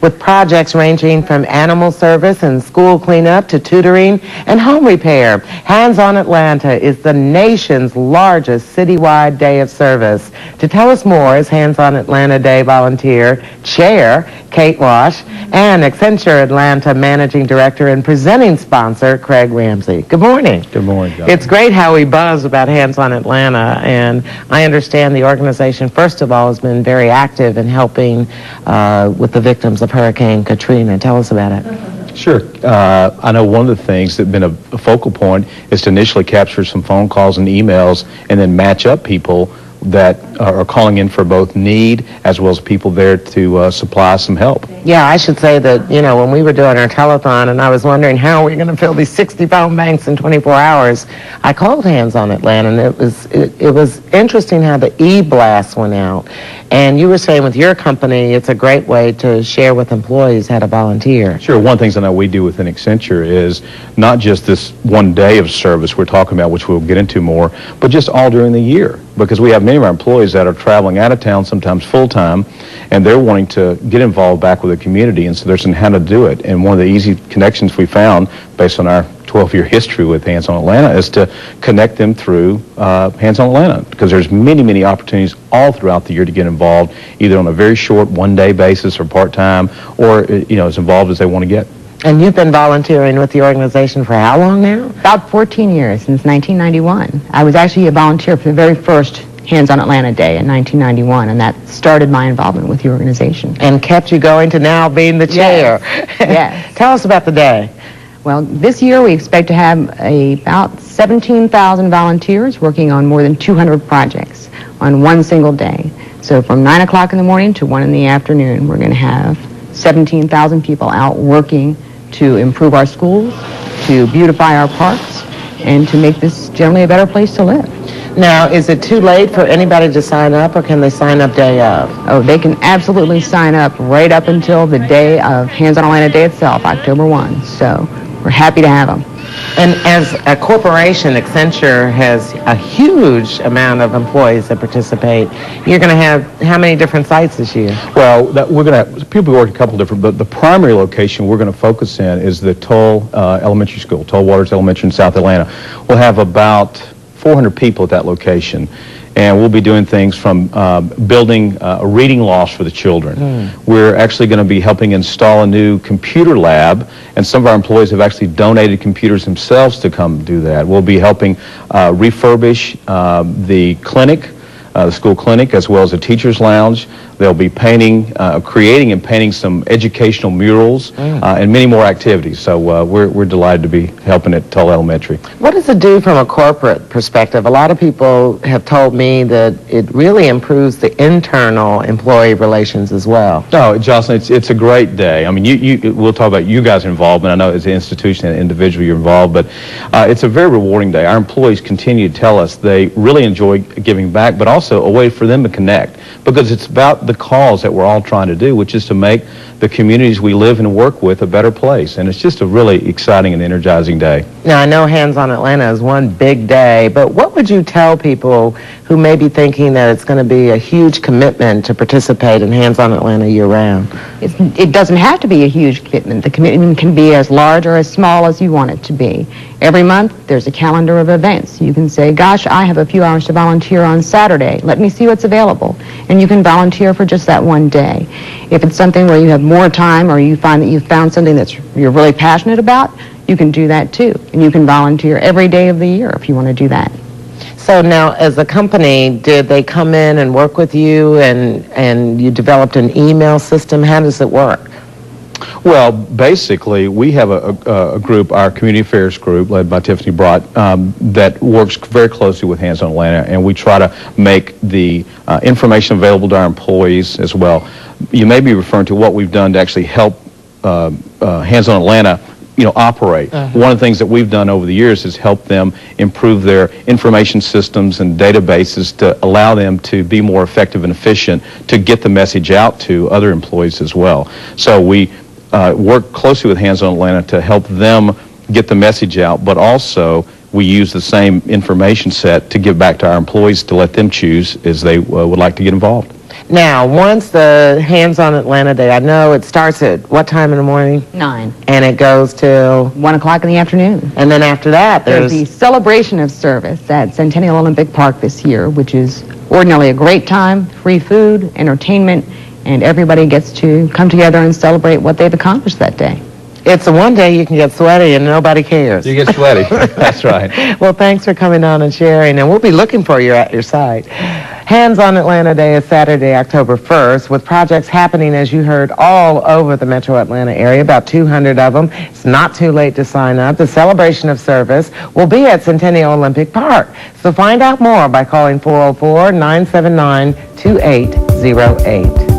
with projects ranging from animal service and school cleanup to tutoring and home repair. Hands on Atlanta is the nation's largest citywide day of service. To tell us more is Hands on Atlanta Day volunteer Chair Kate Wash and Accenture Atlanta Managing Director and presenting sponsor Craig Ramsey. Good morning. Good morning, John. It's great how we buzz about Hands on Atlanta, and I understand the organization, first of all, has been very active in helping with the victims of Hurricane Katrina. Tell us about it. Sure. I know one of the things that's been a focal point is to initially capture some phone calls and emails and then match up people that are calling in for both need as well as people there to supply some help. Yeah, I should say that, you know, when we were doing our telethon and I was wondering how are we going to fill these 60 phone banks in 24 hours, I called Hands on Atlanta, and it was interesting how the e-blast went out. And you were saying with your company, it's a great way to share with employees how to volunteer. Sure. One of the things I know we do within Accenture is not just this one day of service we're talking about, which we'll get into more, but just all during the year. Because we have many of our employees that are traveling out of town, sometimes full-time, and they're wanting to get involved back with the community, and so there's how to do it. And one of the easy connections we found, based on our 12-year history with Hands on Atlanta, is to connect them through Hands on Atlanta, because there's many, many opportunities all throughout the year to get involved, either on a very short one-day basis or part-time, or as involved as they want to get. And you've been volunteering with the organization for how long now? About 14 years, since 1991. I was actually a volunteer for the very first Hands on Atlanta Day in 1991, and that started my involvement with the organization. And kept you going to now being the chair. Yes. Tell us about the day. Well, this year we expect to have about 17,000 volunteers working on more than 200 projects on one single day. So from 9 o'clock in the morning to 1 in the afternoon, we're going to have 17,000 people out working to improve our schools, to beautify our parks, and to make this generally a better place to live. Now, is it too late for anybody to sign up, or can they sign up day of? Oh, they can absolutely sign up right up until the day of Hands on Atlanta Day itself, October 1. So we're happy to have them. And as a corporation, Accenture has a huge amount of employees that participate. You're going to have how many different sites this year? Well, we're going to have people work a couple different, but the primary location we're going to focus in is the Toll Elementary School, Toll Waters Elementary in South Atlanta. We'll have about 400 people at that location, and we'll be doing things from building a reading loft for the children. We're actually going to be helping install a new computer lab, and some of our employees have actually donated computers themselves to come do that. We'll be helping refurbish the clinic, the school clinic, as well as the teacher's lounge. They'll be painting, creating and painting some educational murals and many more activities. So we're delighted to be helping at Toll Elementary. What does it do from a corporate perspective? A lot of people have told me that it really improves the internal employee relations as well. No, Jocelyn, it's a great day. I mean, we'll talk about you guys' involvement. I know as an institution and individual you're involved, but it's a very rewarding day. Our employees continue to tell us they really enjoy giving back, but also a way for them to connect, because it's about the cause that we're all trying to do, which is to make the communities we live and work with a better place. And it's just a really exciting and energizing day. Now, I know Hands on Atlanta is one big day, but what would you tell people who may be thinking that it's going to be a huge commitment to participate in Hands on Atlanta year-round? It doesn't have to be a huge commitment. The commitment can be as large or as small as you want it to be. Every month, there's a calendar of events. You can say, gosh, I have a few hours to volunteer on Saturday. Let me see what's available. And you can volunteer for just that one day. If it's something where you have more time, or you find that you've found something you're really passionate about, you can do that too. And you can volunteer every day of the year if you want to do that. So now, as a company, did they come in and work with you, and you developed an email system? How does it work? Well, basically, we have a group, our community affairs group, led by Tiffany Brott, that works very closely with Hands on Atlanta, and we try to make the information available to our employees as well. You may be referring to what we've done to actually help Hands on Atlanta operate. One of the things that we've done over the years is help them improve their information systems and databases to allow them to be more effective and efficient to get the message out to other employees as well. So we work closely with Hands on Atlanta to help them get the message out, but also we use the same information set to give back to our employees to let them choose as they would like to get involved. Now, once the Hands on Atlanta Day, I know it starts at what time in the morning? 9. And it goes till, 1 o'clock in the afternoon. and then after that, There's the there's, celebration of service at Centennial Olympic Park this year, which is ordinarily a great time, free food, entertainment, and everybody gets to come together and celebrate what they've accomplished that day. it's the one day you can get sweaty and nobody cares. You get sweaty. That's right. Well, thanks for coming on and sharing, and we'll be looking for you at your site. Hands on Atlanta Day is Saturday, October 1st, with projects happening, as you heard, all over the metro Atlanta area, about 200 of them. It's not too late to sign up. The celebration of service will be at Centennial Olympic Park. So find out more by calling 404-979-2808.